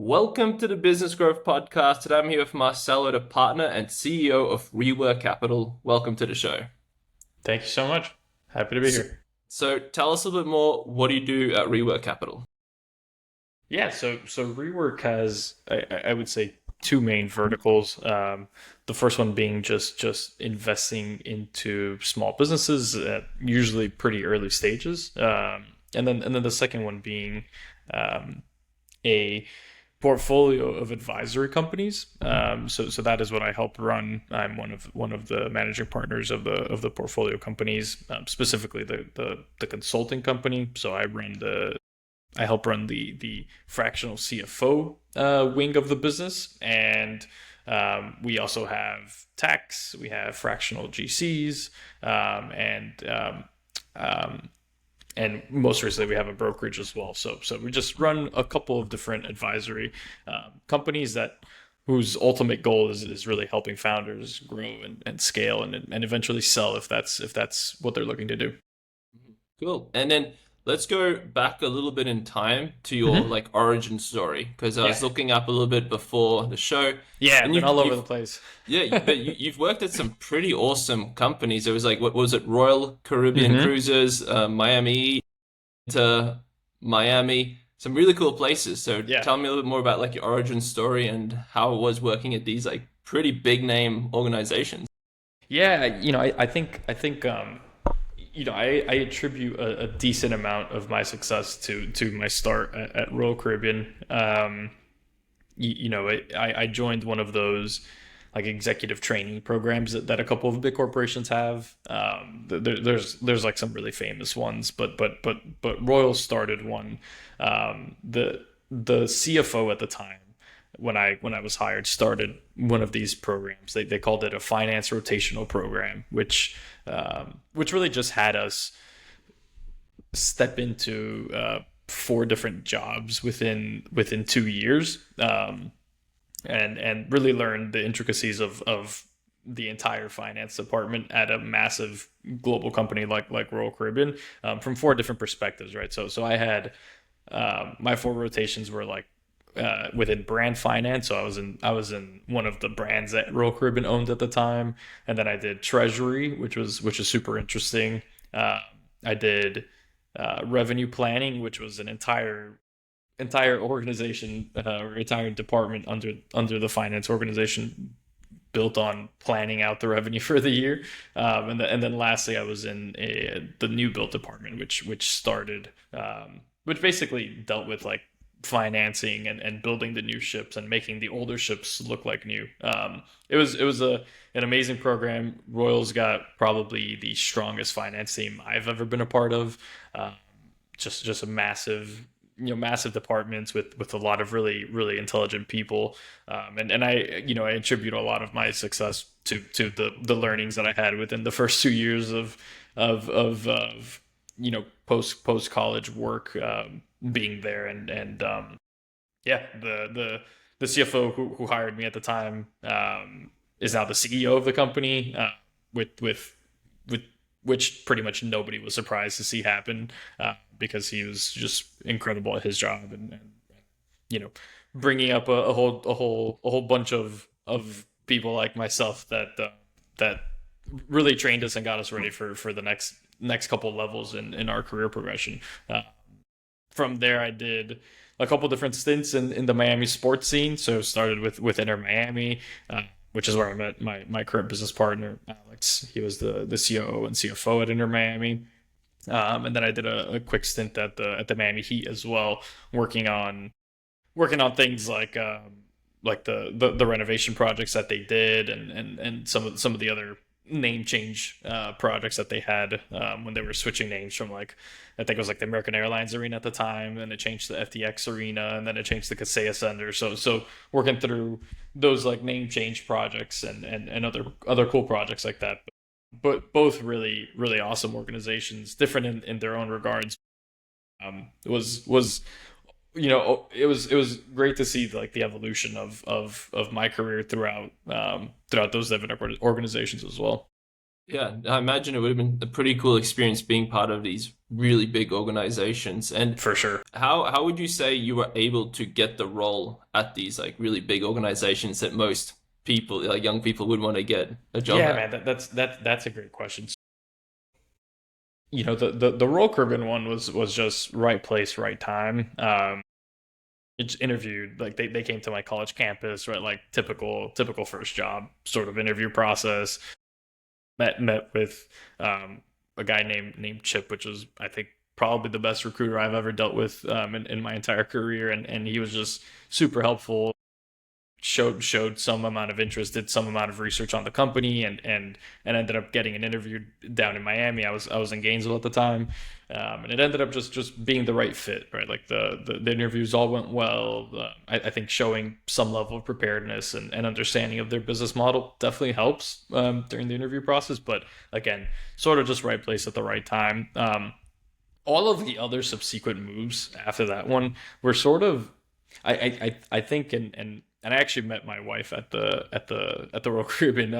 Welcome to the Business Growth Podcast. Today I'm here with Marcelo, the partner and CEO of Rework Capital. Welcome to the show. Thank you so much. Happy to be So, here. so tell us a little bit more. What do you do at Rework Capital? So Rework has I would say two main verticals. The first one being just investing into small businesses at usually pretty early stages, and then the second one being um, a portfolio of advisory companies. So that is what I help run. I'm one of the managing partners of the portfolio companies, specifically the consulting company. So I help run the fractional CFO wing of the business, and we also have tax. We have fractional GCs, um, and most recently we have a brokerage as well. So we just run a couple of different advisory companies that whose ultimate goal is really helping founders grow and scale and eventually sell if that's what they're looking to do. Cool. And then let's go back a little bit in time to your Hmm. origin story because I Yeah, was looking up a little bit before the show, yeah, and been you've all over the you've place. yeah, you've worked at some pretty awesome companies. It was like what was it? Royal Caribbean Hmm. Cruises, Miami to Miami, some really cool places. So Yeah. tell me a little bit more about like your origin story and how it was working at these like pretty big name organizations. Yeah, I attribute a decent amount of my success to my start at Royal Caribbean. I joined one of those like executive training programs that a couple of big corporations have. There's like some really famous ones, but Royal started one. The CFO at the time when I was hired started one of these programs. They called it a finance rotational program, which really just had us step into four different jobs within 2 years, and really learn the intricacies of the entire finance department at a massive global company like Royal Caribbean, from four different perspectives, right? So I had my four rotations were like within brand finance. So I was in one of the brands that Royal Caribbean owned at the time, and then I did treasury, which is super interesting. Uh, I did revenue planning, which was an entire organization, or entire department under the finance organization built on planning out the revenue for the year. And then lastly, I was in the new build department, which basically dealt with like financing and building the new ships and making the older ships look like new. It was an amazing program. Royals got probably the strongest finance team I've ever been a part of. Uh, just a massive departments with a lot of really intelligent people, and I attribute a lot of my success to the learnings that I had within the first 2 years of post college work, being there, and yeah, the CFO who hired me at the time, is now the CEO of the company, with which pretty much nobody was surprised to see happen, because he was just incredible at his job, and you know bringing up a whole bunch of people like myself that really trained us and got us ready for the next couple levels in our career progression. From there, I did a couple different stints in the Miami sports scene. So started with Inter Miami, which is where I met my current business partner, Alex. He was the COO and CFO at Inter Miami. And then I did a quick stint at the Miami Heat as well, working on things like the renovation projects that they did, and some of the other name change projects that they had, when they were switching names from, like, I think it was like the American Airlines Arena at the time, and it changed to the FTX Arena, and then it changed to Kaseya Center. So working through those like name change projects and other cool projects like that. But both really awesome organizations, different in their own regards. Was it was great to see like the evolution of my career throughout those different organizations as well. Yeah, I imagine it would have been a pretty cool experience being part of these really big organizations. And For sure. how would you say you were able to get the role at these like really big organizations that most people, like young people, would want to get a job Yeah, at? man, that's a great question. The role Kerbin one was just right place, right time. It's interviewed like they came to my college campus, right? Like typical first job sort of interview process. Met with a guy named Chip, which was I think probably the best recruiter I've ever dealt with in my entire career, and he was just super helpful. Showed some amount of interest, did some amount of research on the company, and ended up getting an interview down in Miami. I was in Gainesville at the time, and it ended up just being the right fit, right? Like the interviews all went well. I think showing some level of preparedness and understanding of their business model definitely helps during the interview process. But again, sort of just right place at the right time. All of the other subsequent moves after that one were sort of I think and I actually met my wife at the Royal Caribbean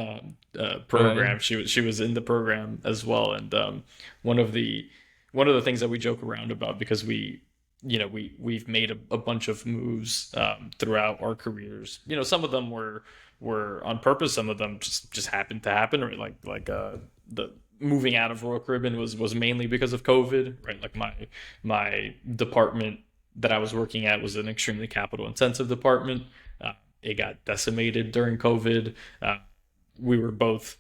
Right. program. She was in the program as well, and one of the one of the things that we joke around about because we've made a bunch of moves throughout our careers. Some of them were on purpose, some of them just happened to happen, or the moving out of Royal Caribbean was mainly because of COVID, right? Like my department that I was working at was an extremely capital intensive department. It got decimated during COVID. We were both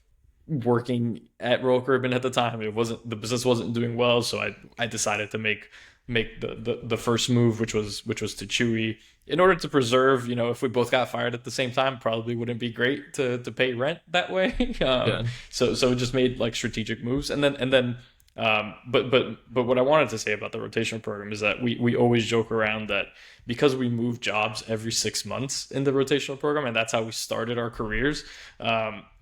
working at Royal Caribbean at the time. The business wasn't doing well, so I decided to make the first move, which was to Chewy, in order to preserve. If we both got fired at the same time, probably wouldn't be great to pay rent that way. Yeah. So it just made like strategic moves, and then but what I wanted to say about the rotational program is that we always joke around that because we move jobs every 6 months in the rotational program, and that's how we started our careers.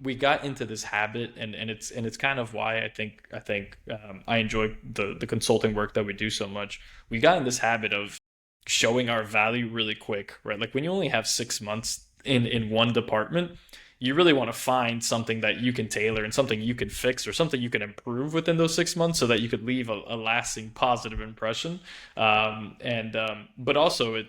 We got into this habit, and it's kind of why I think I enjoy the consulting work that we do so much. We got in this habit of showing our value really quick, right? Like when you only have 6 months in one department, you really want to find something that you can tailor and something you can fix or something you can improve within those 6 months so that you could leave a lasting positive impression. But also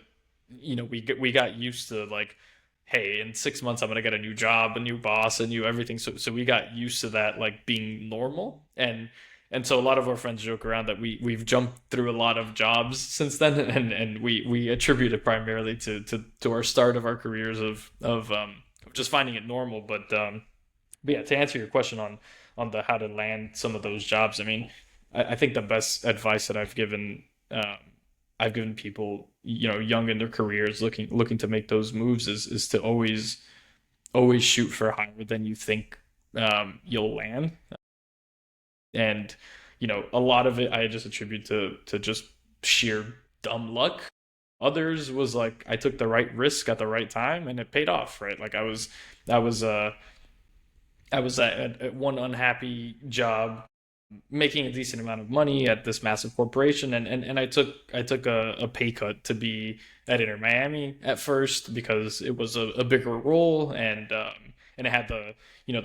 we got used to like, hey, in 6 months I'm gonna get a new job, a new boss, a new everything. So we got used to that like being normal, and so a lot of our friends joke around that we've jumped through a lot of jobs since then, and we attribute it primarily to our start of our careers of just finding it normal. But yeah, to answer your question on the how to land some of those jobs, I mean, I think the best advice that I've given people, young in their careers looking to make those moves is to always shoot for higher than you think you'll land. And a lot of it I just attribute to just sheer dumb luck. Others was like I took the right risk at the right time and it paid off, right? Like I was I was at one unhappy job making a decent amount of money at this massive corporation, and I took a pay cut to be at Inter Miami at first because it was a bigger role, and it had the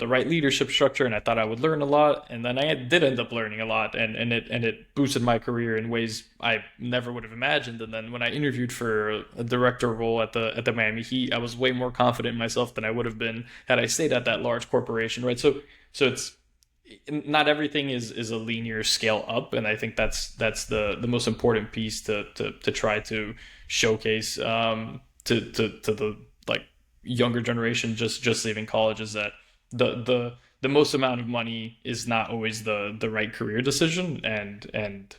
right leadership structure, and I thought I would learn a lot, and then I did end up learning a lot, and it boosted my career in ways I never would have imagined. And then when I interviewed for a director role at the Miami Heat, I was way more confident in myself than I would have been had I stayed at that large corporation, right? So it's not everything is a linear scale up, and I think that's the most important piece to try to showcase to the like younger generation just leaving college, is that the most amount of money is not always the right career decision, and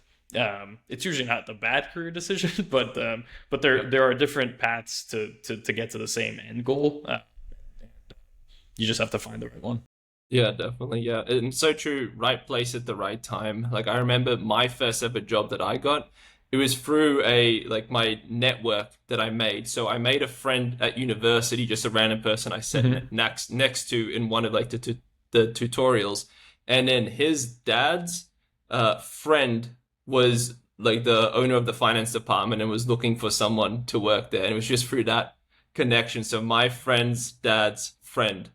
it's usually not the bad career decision, but Yeah. there are different paths to get to the same end goal. You just have to find the right one. Yeah, definitely. Yeah. And so true. Right place at the right time. Like I remember my first ever job that I got, it was through like my network that I made. So I made a friend at university, just a random person I sat Hmm. next to in one of like the tutorials. And then his dad's friend was like the owner of the finance department and was looking for someone to work there. And it was just through that connection. So my friend's dad's friend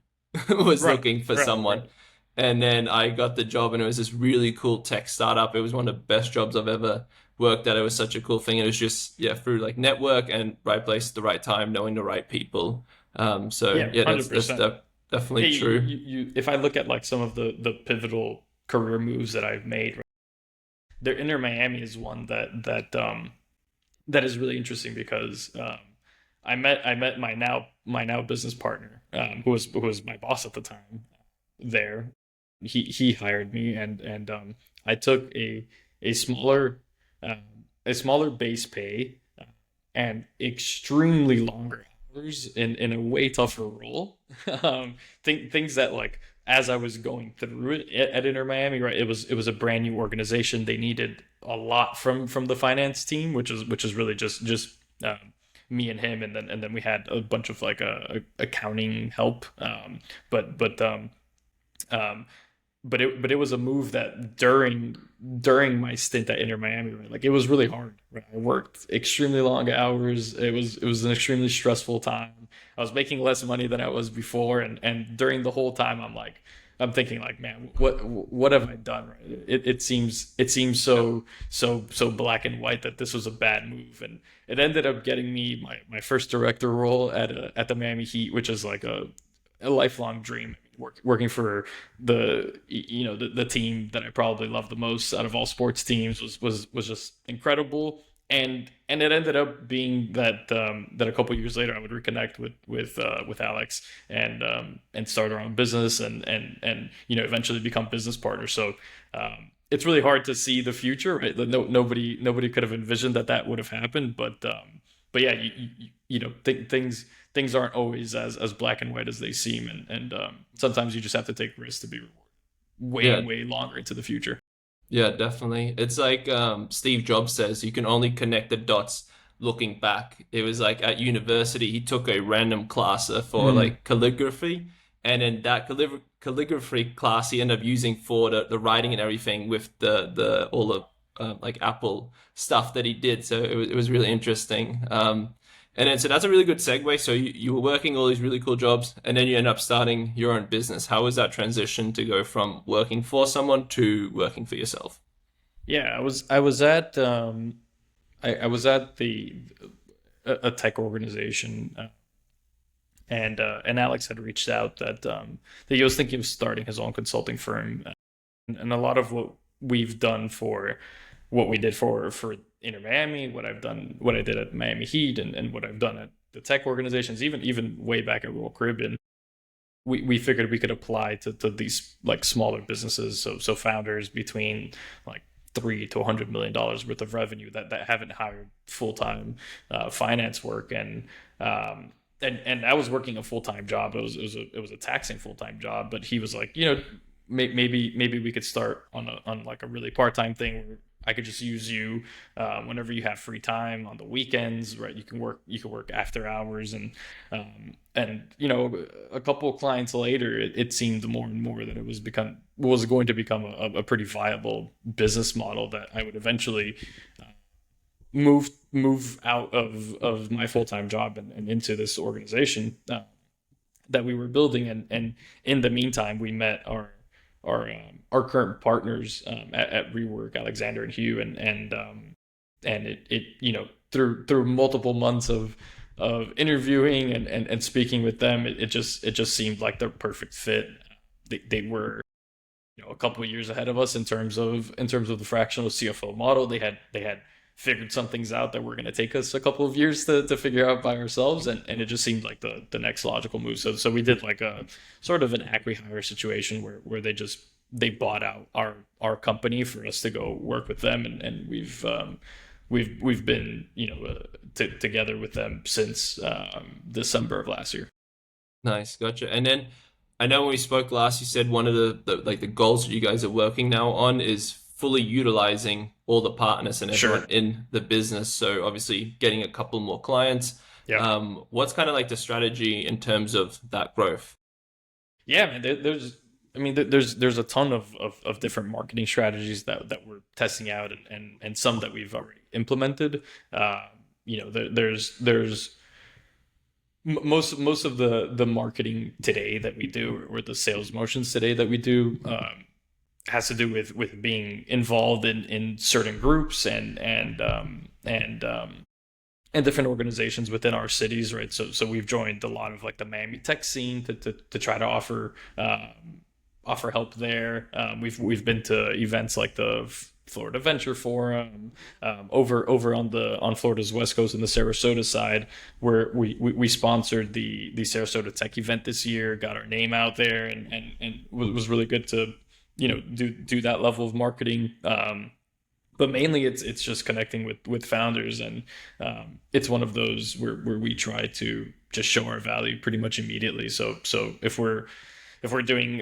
was Right, looking for right, someone. right. And then I got the job, and it was this really cool tech startup. It was one of the best jobs I've ever worked at. It was such a cool thing. It was just, yeah, through like network and right place at the right time, knowing the right people. So Yeah, yeah, that's 100%. definitely Hey, true. if I look at like some of the pivotal career moves that I've made, right, their Inter Miami is one that is really interesting because I met my now business partner, who was my boss at the time. There, he hired me, and I took a smaller um, a smaller base pay, and extremely longer hours in a way tougher role. Things that, like, as I was going through it at Inter Miami, right, it was a brand new organization. They needed a lot from the finance team, which is really just um, me and him, and then we had a bunch of like accounting help. But um, but it was a move that during my stint at Inter Miami, right, like, it was really hard. Right? I worked extremely long hours. It was an extremely stressful time. I was making less money than I was before, and during the whole time, I'm thinking like, man, what have I done? Right? It seems so black and white that this was a bad move, and it ended up getting me my first director role at the Miami Heat, which is like a lifelong dream. Working for the team that I probably love the most out of all sports teams was just incredible. And it ended up being that a couple years later I would reconnect with Alex, and start our own business, and eventually become business partners. So it's really hard to see the future, right? Nobody could have envisioned that would have happened, but yeah, things aren't always as black and white as they seem, and sometimes you just have to take risks to be rewarded way, Yeah, way longer into the future. yeah, definitely. It's like Steve Jobs says, you can only connect the dots looking back. It was like at university, he took a random class for Mm. like calligraphy, and in that calligraphy class, he ended up using for the writing and everything with the all the like Apple stuff that he did. So it was really interesting. And then so that's a really good segue. So you were working all these really cool jobs, and then you end up starting your own business. How was that transition to go from working for someone to working for yourself? Yeah, I was at a tech organization, and Alex had reached out that he was thinking of starting his own consulting firm, and a lot of what we did for Inter Miami, what I did at Miami Heat, and what I've done at the tech organizations, even way back at Royal Caribbean, we figured we could apply to these like smaller businesses, so founders between like $3 to $100 million worth of revenue that haven't hired full time finance work, and I was working a full time job. It was a taxing full time job, but he was like, maybe we could start on like a really part time thing where I could just use you whenever you have free time on the weekends, right? You can work after hours, and a couple of clients later, it seemed more and more that it was going to become a pretty viable business model that I would eventually move out of my full time job and into this organization that we were building. And in the meantime, we met our current partners at Rework, Alexander and Hugh, and it through multiple months of interviewing and speaking with them, it just seemed like the perfect fit. They were a couple of years ahead of us in terms of the fractional CFO model. They had figured some things out that were going to take us a couple of years to figure out by ourselves, and it just seemed like the next logical move. So we did like a sort of an acqui-hire situation where they bought out our company for us to go work with them, and we've been together with them since December of last year. Nice, gotcha. And then I know when we spoke last, you said one of the like the goals that you guys are working now on is fully utilizing all the partners and everyone Sure. in the business. So obviously getting a couple more clients. Yeah. What's kind of like the strategy in terms of that growth? Yeah, man. There's a ton of different marketing strategies that we're testing out, and some that we've already implemented. There's most of the marketing today that we do, or the sales motions today that we do, has to do with being involved in certain groups and different organizations within our cities, right? So we've joined a lot of like the Miami tech scene to try to offer help there. We've been to events like the Florida Venture Forum, over on Florida's West Coast and the Sarasota side, where we sponsored the Sarasota Tech event this year, got our name out there, and was really good to do that level of marketing. But mainly it's just connecting with founders, and it's one of those where we try to just show our value pretty much immediately. So if we're doing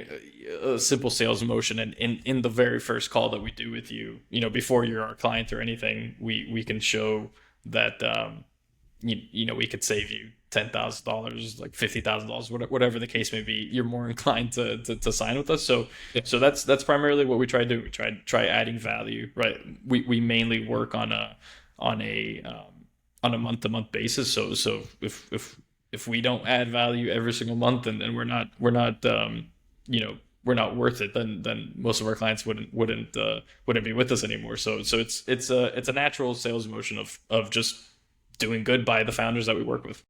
a simple sales motion, and in the very first call that we do with you, before you're our client or anything, we can show that we could save you $10,000, like $50,000, whatever the case may be, you're more inclined to sign with us. So Yeah. so that's primarily what we try to do. We try adding value, right? We mainly work on a month to month basis. So if we don't add value every single month, and we're not we're not worth it, then most of our clients wouldn't be with us anymore. So it's a natural sales motion of just doing good by the founders that we work with.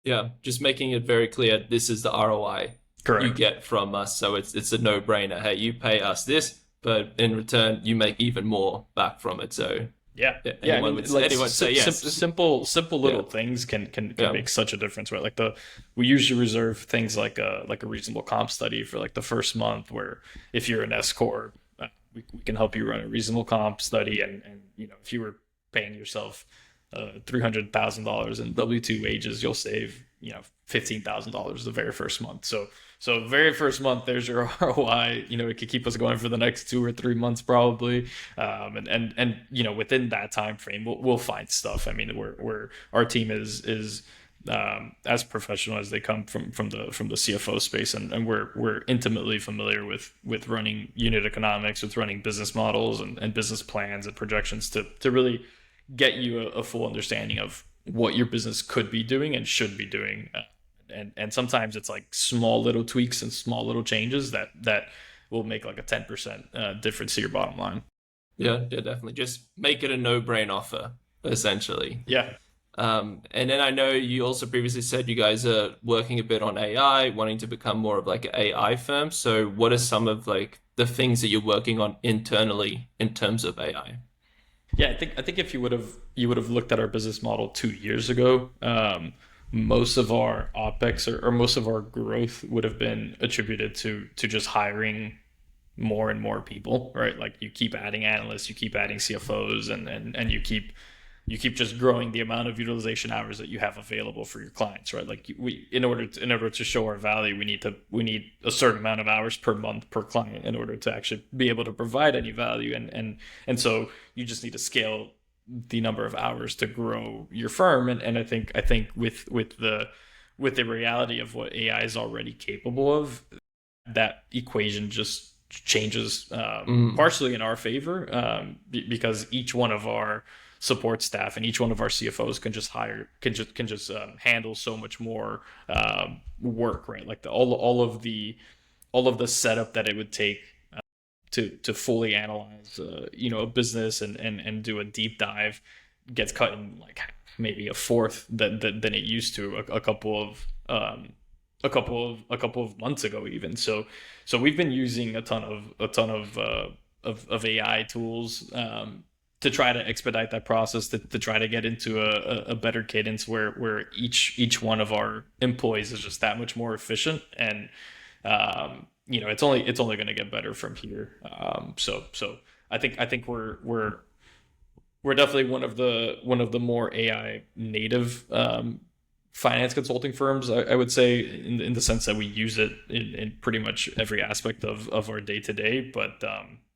Yeah, just making it very clear this is the ROI Correct. you get from us. So it's a no-brainer. Hey, you pay us this, but in return you make even more back from it. So Yeah. anyone would say yes. Simple little things can make such a difference, right? Like we usually reserve things like a reasonable comp study for like the first month, where if you're an S corp, we can help you run a reasonable comp study, and if you were paying yourself $300,000 in W-2 wages, you'll save $15,000 the very first month. So very first month, there's your ROI. It could keep us going for the next 2 or 3 months probably. And within that time frame, we'll find stuff. I mean, our team is as professional as they come from the CFO space, and we're intimately familiar with running unit economics, with running business models and business plans and projections to really get you a full understanding of what your business could be doing and should be doing. And sometimes it's like small little tweaks and small little changes that will make like a 10% difference to your bottom line. Yeah, definitely. Just make it a no-brain offer, essentially. Yeah. And then I know you also previously said you guys are working a bit on AI, wanting to become more of like an AI firm. So what are some of like the things that you're working on internally in terms of AI? Yeah, I think if you would have looked at our business model 2 years ago, most of our OpEx or most of our growth would have been attributed to just hiring more and more people, right? Like you keep adding analysts, you keep adding CFOs, and you keep just growing the amount of utilization hours that you have available for your clients, right? Like in order to show our value, we need a certain amount of hours per month per client in order to actually be able to provide any value, and so you just need to scale the number of hours to grow your firm. And I think with the reality of what AI is already capable of, that equation just changes partially in our favor, because each one of our support staff and each one of our CFOs can just handle so much more work, right? Like all of the setup that it would take to fully analyze a business and do a deep dive gets cut in like maybe a fourth than it used to a couple of months ago even. So we've been using a ton of AI tools to try to expedite that process, to try to get into a better cadence where each one of our employees is just that much more efficient, and it's only going to get better from here. So I think we're definitely one of the more AI native finance consulting firms, I would say, in the sense that we use it in pretty much every aspect of our day to day.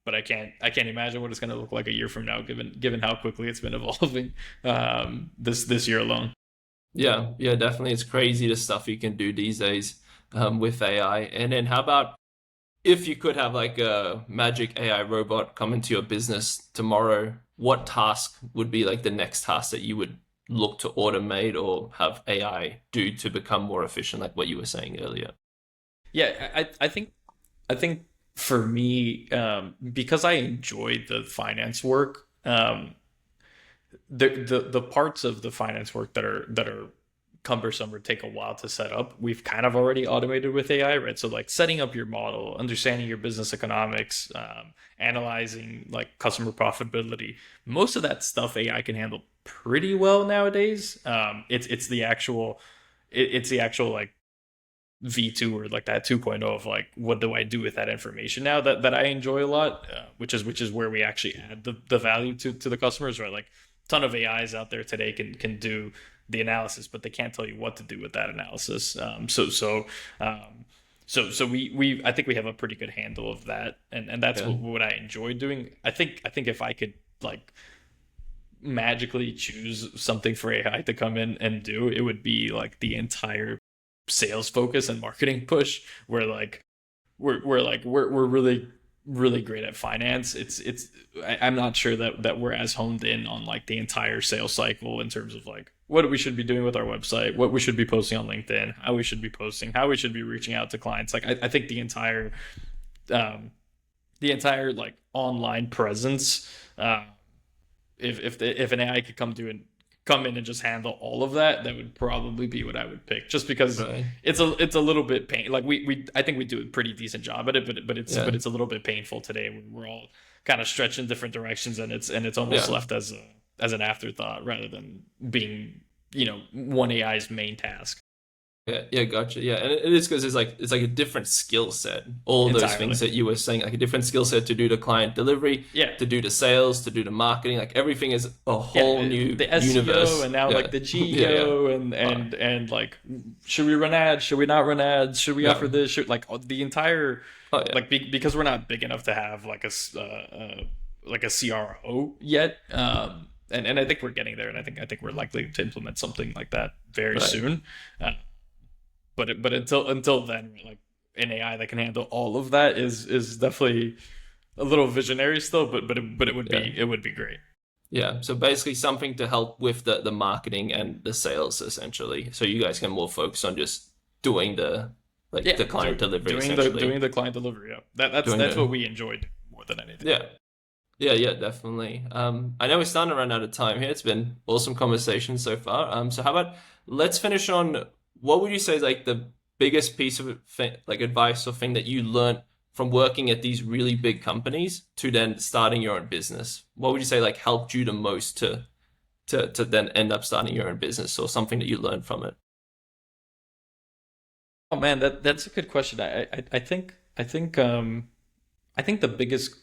But I can't imagine what it's going to look like a year from now, given how quickly it's been evolving this year alone. Yeah, definitely. It's crazy the stuff you can do these days with AI. And then how about if you could have like a magic AI robot come into your business tomorrow, what task would be like the next task that you would look to automate or have AI do to become more efficient, like what you were saying earlier? Yeah, I think for me, because I enjoy the finance work, the parts of the finance work that are cumbersome or take a while to set up, we've kind of already automated with AI, right? So like setting up your model, understanding your business economics, analyzing like customer profitability, most of that stuff AI can handle pretty well nowadays. It's the actual it's the actual like V2 or like that 2.0 of like what do I do with that information now that I enjoy a lot, which is where we actually add the value to the customers, right? Like a ton of AIs out there today can do the analysis, but they can't tell you what to do with that analysis. So we I think we have a pretty good handle of that, and that's Yeah. what I enjoy doing. I think if I could like magically choose something for AI to come in and do, it would be like the entire sales focus and marketing push where like we're really great at finance. I'm not sure that we're as honed in on like the entire sales cycle in terms of like what we should be doing with our website, what we should be posting on LinkedIn, how we should be posting, how we should be reaching out to clients. Like I think the entire like online presence, if an AI could come in and just handle all of that, that would probably be what I would pick. Just because Right. it's a little bit pain. Like we I think we do a pretty decent job at it, but Yeah. it's a little bit painful today. We're all kind of stretched in different directions, and it's almost Yeah. left as an afterthought rather than being one AI's main task Yeah, yeah, gotcha. Yeah, and it is because it's like a different skill set. All those entirely. things that you were saying, like a different skill set to do the client delivery, Yeah, to do the sales, to do the marketing. Like everything is a yeah, whole new the SEO universe. and now Yeah, like the yeah, yeah. GEO and Oh, like should we run ads? Should we not run ads? Should we offer yeah. this? Should like the entire Oh, yeah. like because we're not big enough to have like like a CRO yet. And I think we're getting there, and I think we're likely to implement something like that very Right. soon. Uh, but until then, like an AI that can handle all of that is definitely a little visionary still, but Yeah. it would be great. Yeah. So basically something to help with the marketing and the sales essentially. So you guys can more focus on just doing Yeah, the client delivery doing essentially. the client delivery. Yeah, that's Doing that's what the we enjoyed more than anything. Yeah. Yeah, yeah, definitely. I know we're starting to run out of time here. It's been awesome conversation so far. So how about let's finish on what would you say is like the biggest piece of like advice or thing that you learned from working at these really big companies to then starting your own business? What would you say like helped you the most to then end up starting your own business or something that you learned from it? Oh man, that's a good question. I think the biggest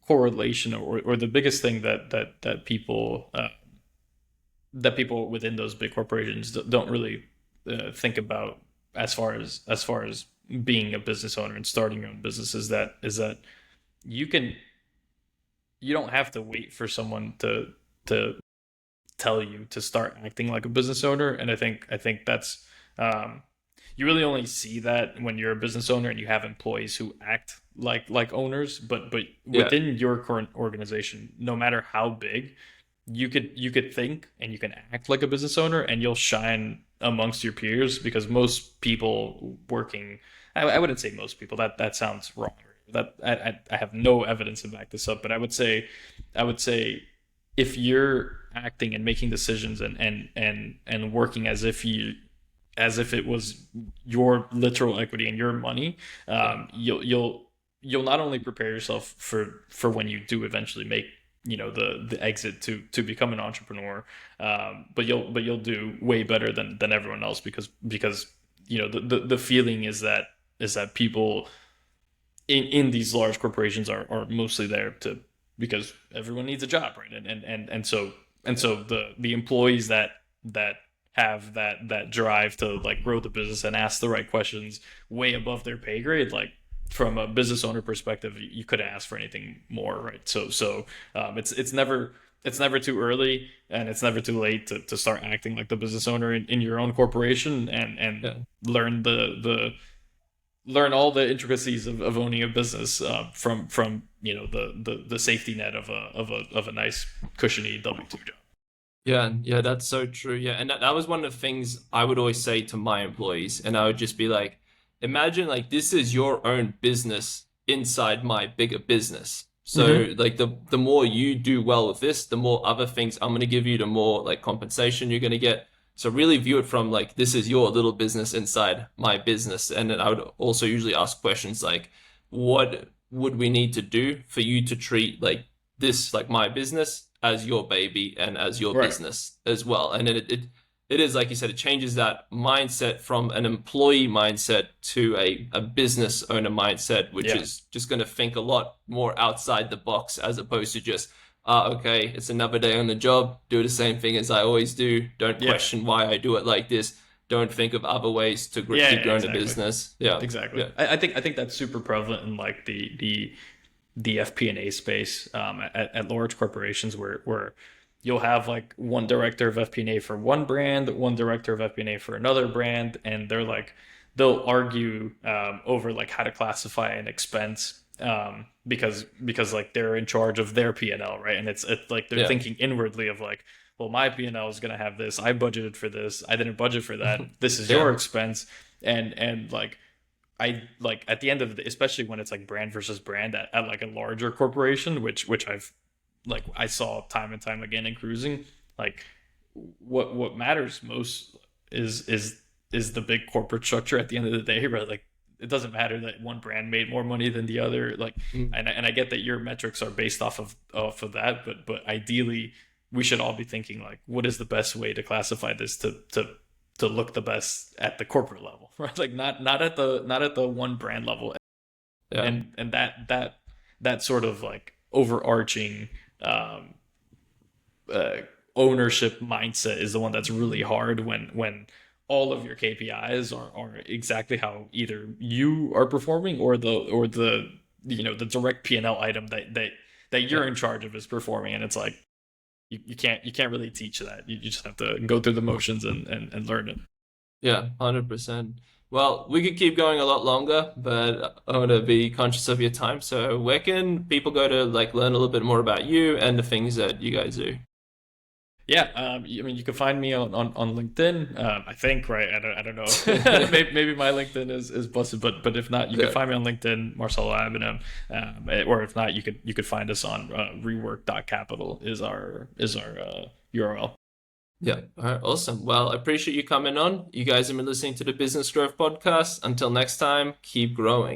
correlation or the biggest thing that people within those big corporations don't really think about as far as being a business owner and starting your own business is that you can you don't have to wait for someone to tell you to start acting like a business owner. And I think that's um, you really only see that when you're a business owner and you have employees who act like owners. But Yeah. within your current organization, no matter how big, you could think and you can act like a business owner, and you'll shine amongst your peers because most people working, I wouldn't say most people, that sounds wrong. That I have no evidence to back this up, but I would say if you're acting and making decisions and working as if it was your literal equity and your money, Yeah. you'll not only prepare yourself for when you do eventually make the exit to become an entrepreneur, but you'll do way better than everyone else because the feeling is that people in these large corporations are mostly there to because everyone needs a job, right? And so the employees that have that drive to like grow the business and ask the right questions way above their pay grade, like from a business owner perspective, you couldn't ask for anything more, right? It's never too early and it's never too late to start acting like the business owner in your own corporation and Yeah. learn learn all the intricacies of owning a business, from the safety net of a nice cushiony W-2 job. Yeah, that's so true. Yeah, and that was one of the things I would always say to my employees, and I would just be like, imagine like this is your own business inside my bigger business. Hmm. So like the more you do well with this, the more other things I'm gonna give you, the more like compensation you're gonna get. So really view it from like this is your little business inside my business. And then I would also usually ask questions like, what would we need to do for you to treat like this like my business as your baby and as your Right. business as well. And then it is like you said, it changes that mindset from an employee mindset to a business owner mindset, which Yeah. is just going to think a lot more outside the box as opposed to just okay, it's another day on the job, do the same thing as I always do, don't Yeah. question why I do it like this, don't think of other ways to Yeah. keep growing the Exactly. business. Yeah, Exactly. yeah, I think that's super prevalent in like the FP&A space at large corporations where you'll have like one director of FP&A for one brand, one director of FP&A for another brand, and they're like they'll argue over like how to classify an expense because like they're in charge of their P&L, right? And it's like they're yeah. thinking inwardly of like, well, my P&L is gonna have this. I budgeted for this. I didn't budget for that. This is your Yeah, expense, and like I like at the end of the, especially when it's like brand versus brand at like a larger corporation, which I've like I saw time and time again in cruising, like what matters most is the big corporate structure at the end of the day, right? Like it doesn't matter that one brand made more money than the other, like mm, and I get that your metrics are based off of that, but ideally we should all be thinking like what is the best way to classify this to look the best at the corporate level, right? Like not at the one brand level, yeah. and that sort of like overarching um, uh, ownership mindset is the one that's really hard when all of your KPIs are exactly how either you are performing or the the direct P&L item that you're Yeah. in charge of is performing, and it's like you can't really teach that. You just have to go through the motions and learn it. Yeah, 100%. Well, we could keep going a lot longer, but I want to be conscious of your time. So where can people go to like learn a little bit more about you and the things that you guys do? Yeah, I mean, you can find me on LinkedIn. I think, right? I don't know. Maybe my LinkedIn is busted, but if not, you can Yeah. find me on LinkedIn, Marcelo Abeno, or if not, you could find us on Rework Capital is our URL. Yeah. All right. Awesome. Well, I appreciate you coming on. You guys have been listening to the Business Growth Podcast. Until next time, keep growing.